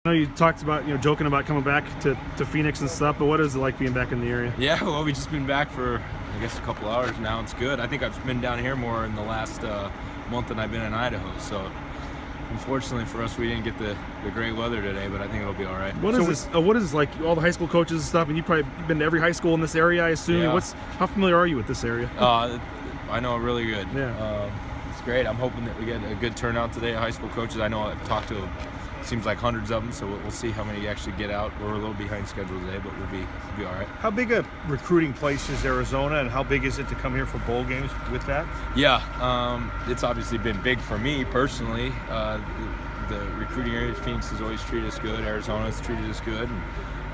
I know you talked about, joking about coming back to Phoenix and stuff, but what is it like being back in the area? Yeah, well, we've just been back for, I guess, a couple hours now. It's good. I think I've been down here more in the last month than I've been in Idaho. So, unfortunately for us, we didn't get the great weather today, but I think it'll be all right. What is like all the high school coaches and stuff, and you've probably been to every high school in this area, I assume. Yeah. How familiar are you with this area? I know it really good. Yeah. It's great. I'm hoping that we get a good turnout today of high school coaches. I know I've talked to seems like hundreds of them, so we'll see how many actually get out. We're a little behind schedule today, but we'll be all right. How big a recruiting place is Arizona, and how big is it to come here for bowl games with that? Yeah, it's obviously been big for me personally. The recruiting area, Phoenix has always treated us good. Arizona has treated us good.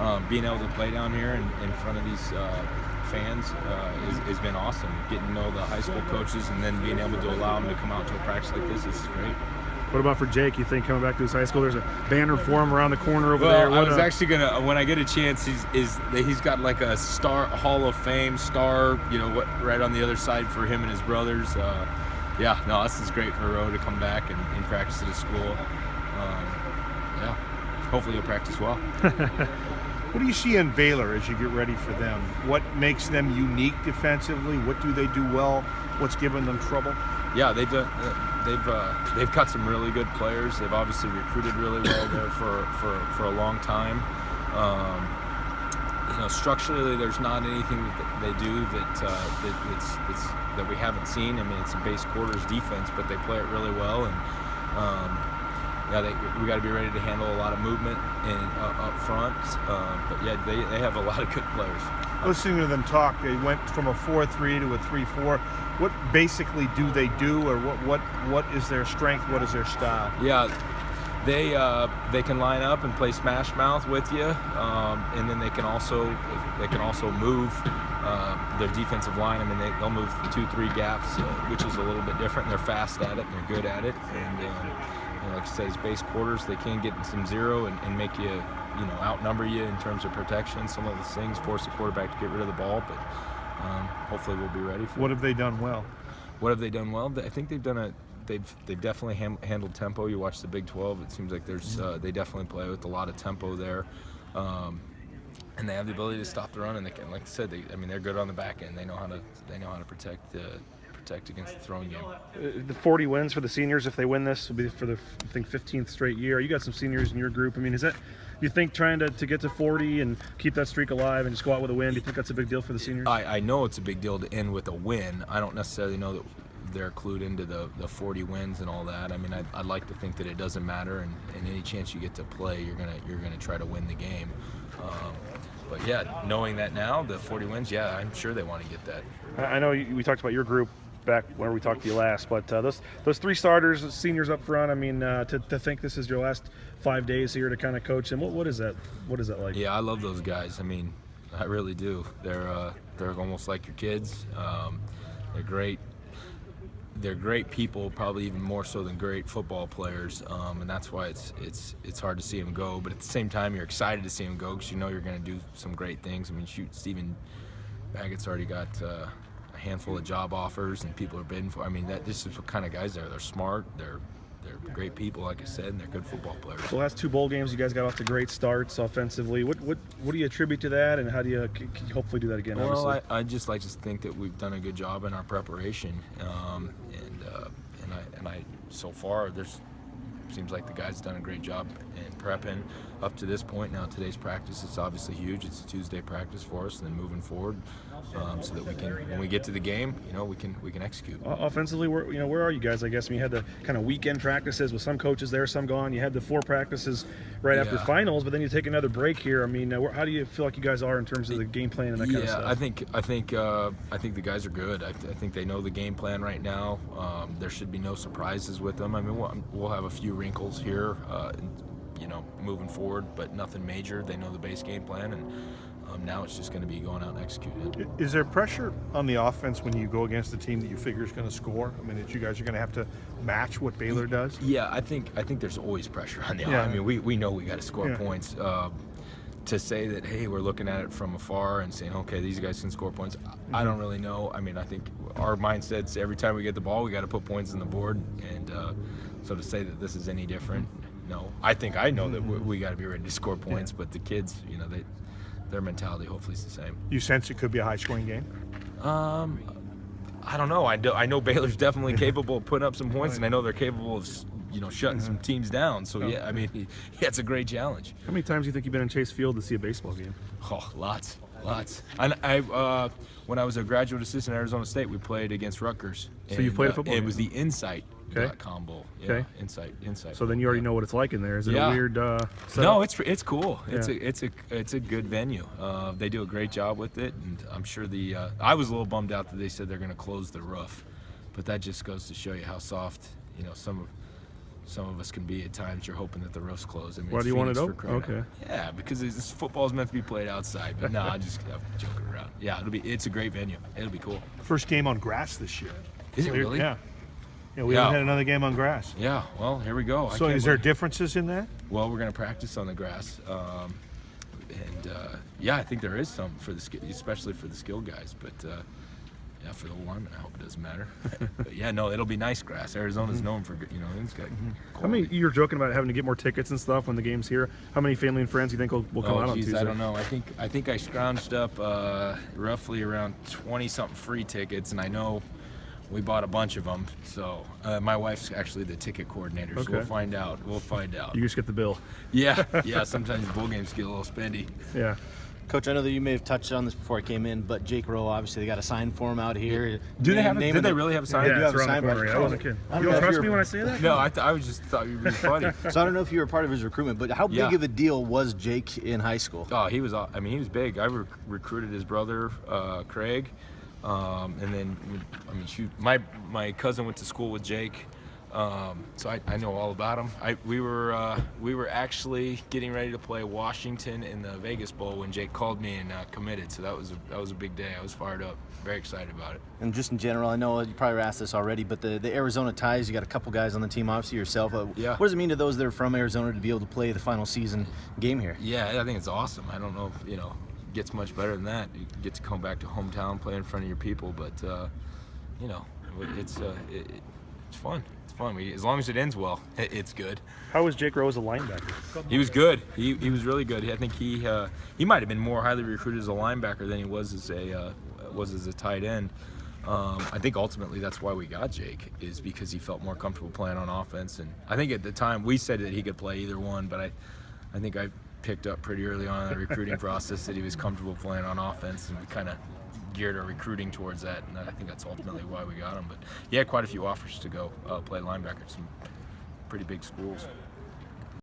And, being able to play down here in front of these fans has been awesome. Getting to know the high school coaches and then being able to allow them to come out to a practice like this is great. What about for Jake? You think coming back to his high school, there's a banner for him around the corner over there? I was actually gonna, when I get a chance, he's got like a Hall of Fame star, right on the other side for him and his brothers. This is great for Roe to come back and practice at his school. Hopefully he'll practice well. What do you see in Baylor as you get ready for them? What makes them unique defensively? What do they do well? What's given them trouble? Yeah, they've got some really good players. They've obviously recruited really well there for a long time. Structurally, there's not anything that they do that we haven't seen. I mean, it's a base quarters defense, but they play it really well, and we got to be ready to handle a lot of movement up front. They have a lot of good players. Listening to them talk, they went from a 4-3 to a 3-4. What basically do they do, or what is their strength? What is their style? Yeah, they can line up and play smash mouth with you, and then they can also move their defensive line. I mean, they'll move 2-3 gaps, which is a little bit different. They're fast at it and they're good at it. And like I said, it's base quarters. They can get in some zero and make you, outnumber you in terms of protection. Some of those things force the quarterback to get rid of the ball, but hopefully we'll be ready for it. What have they done well? What have they done well? I think they've definitely handled tempo. You watch the Big 12, it seems like they definitely play with a lot of tempo there, and they have the ability to stop the run. And they can, like I said, they're good on the back end. They know how to protect against the throwing game. The 40 wins for the seniors, if they win this, will be for the 15th straight year. You got some seniors in your group. I mean, is that, you think, trying to get to 40 and keep that streak alive and just go out with a win? Do you think that's a big deal for the seniors? I know it's a big deal to end with a win. I don't necessarily know that they're clued into the 40 wins and all that. I mean, I'd like to think that it doesn't matter, and any chance you get to play, you're gonna try to win the game. But yeah, knowing that now, the 40 wins, yeah, I'm sure they want to get that. I know we talked about your group back when we talked to you last, but those 3 starters, seniors up front, I mean, to think this is your last 5 days here to kind of coach them, what is that like? Yeah, I love those guys. I mean, I really do. They're almost like your kids. They're great. They're great people, probably even more so than great football players, and that's why it's hard to see them go. But at the same time, you're excited to see them go because you know you're going to do some great things. I mean, shoot, Stephen Baggett's already got a handful of job offers, and people are bidding for. I mean, this is what kind of guys they are. They're smart. They're great people, like I said, and they're good football players. The last 2 bowl games, you guys got off to great starts offensively. What do you attribute to that, and how do you hopefully do that again? Well, I just like to think that we've done a good job in our preparation, and I so far seems like the guys done a great job in prepping up to this point. Now today's practice is obviously huge. It's a Tuesday practice for us, and then moving forward, so that we can, when we get to the game, we can execute. Offensively, where are you guys? I guess you had the kind of weekend practices with some coaches there, some gone. You had the 4 practices right after finals, but then you take another break here. I mean, how do you feel like you guys are in terms of the game plan and that kind of stuff? I think the guys are good. I think they know the game plan right now. There should be no surprises with them. I mean, we'll have a few wrinkles here, moving forward, but nothing major. They know the base game plan, and now it's just going to be going out and executing it. Is there pressure on the offense when you go against a team that you figure is going to score? I mean, that you guys are going to have to match what Baylor does? Yeah, I think there's always pressure on the offense. I mean, we know we got to score points. To say that, hey, we're looking at it from afar and saying, okay, these guys can score points, I don't really know. I mean, I think our mindset's every time we get the ball, we got to put points on the board, and so to say that this is any different, know. I think I know that we got to be ready to score points, but the kids, their mentality hopefully is the same. You sense it could be a high-scoring game? I don't know. I know Baylor's definitely capable of putting up some points, and I know they're capable of shutting some teams down. So yeah, I mean, it's a great challenge. How many times do you think you've been in Chase Field to see a baseball game? Oh, lots. And I when I was a graduate assistant at Arizona State, we played against Rutgers. So you played a football game? It was the Insight.com Bowl. Yeah, Okay. Insight. So then you already know what it's like in there. Is it a weird setup? No, it's cool. Yeah. It's a good venue. They do a great job with it, and I'm sure I was a little bummed out that they said they're going to close the roof, but that just goes to show you how soft some of us can be at times. You're hoping that the roof's closed. I mean, Why it's do you want it Phoenix for open? crying out. Okay. Yeah, because football is meant to be played outside. But no, I'm joking around. Yeah, it's a great venue. It'll be cool. First game on grass this year. Is it really? Yeah. Yeah, we Yeah. haven't had another game on grass. Yeah. Well, here we go. So is there differences in that? Well, we're going to practice on the grass, yeah, I think there is some especially for the skilled guys. But yeah, for the linemen, I hope it doesn't matter. But yeah, no, it'll be nice grass. Arizona's known for it's got. How many? You were joking about having to get more tickets and stuff when the game's here. How many family and friends do you think will come out on Tuesday? I don't know. I think I scrounged up roughly around 20-something free tickets, and I know we bought a bunch of them. So my wife's actually the ticket coordinator, so Okay. we'll find out. You just get the bill. Yeah. Sometimes bowl games get a little spendy. Yeah. Coach, I know that you may have touched on this before I came in, but Jake Rowe, obviously, they got a sign for him out here. Do they have? Name Did of they the- really have a sign? They do Yeah, have it's a around sign, the but corner. I wasn't kidding. I don't You know don't if trust you're- me when I say that? No, I just thought you were being funny. So I don't know if you were part of his recruitment, but how big Yeah. of a deal was Jake in high school? Oh, he was big. I recruited his brother, Craig, and then shoot, my cousin went to school with Jake, so I know all about him. We were actually getting ready to play Washington in the Vegas Bowl when Jake called me and committed. So that was a big day. I was fired up, very excited about it. And just in general, I know you probably were asked this already, but the Arizona ties, you got a couple guys on the team, obviously yourself. Yeah. What does it mean to those that are from Arizona to be able to play the final season game here? Yeah, I think it's awesome. I don't know if it gets much better than that. You get to come back to hometown, play in front of your people, but it's fun. It's fun. As long as it ends well, it's good. How was Jake Rowe as a linebacker? He was good. He was really good. I think he might have been more highly recruited as a linebacker than he was as a tight end. I think ultimately that's why we got Jake, is because he felt more comfortable playing on offense. And I think at the time we said that he could play either one, but I think I picked up pretty early on in the recruiting process that he was comfortable playing on offense, and we kind of geared our recruiting towards that, and I think that's ultimately why we got him. But he had quite a few offers to go play linebacker at some pretty big schools.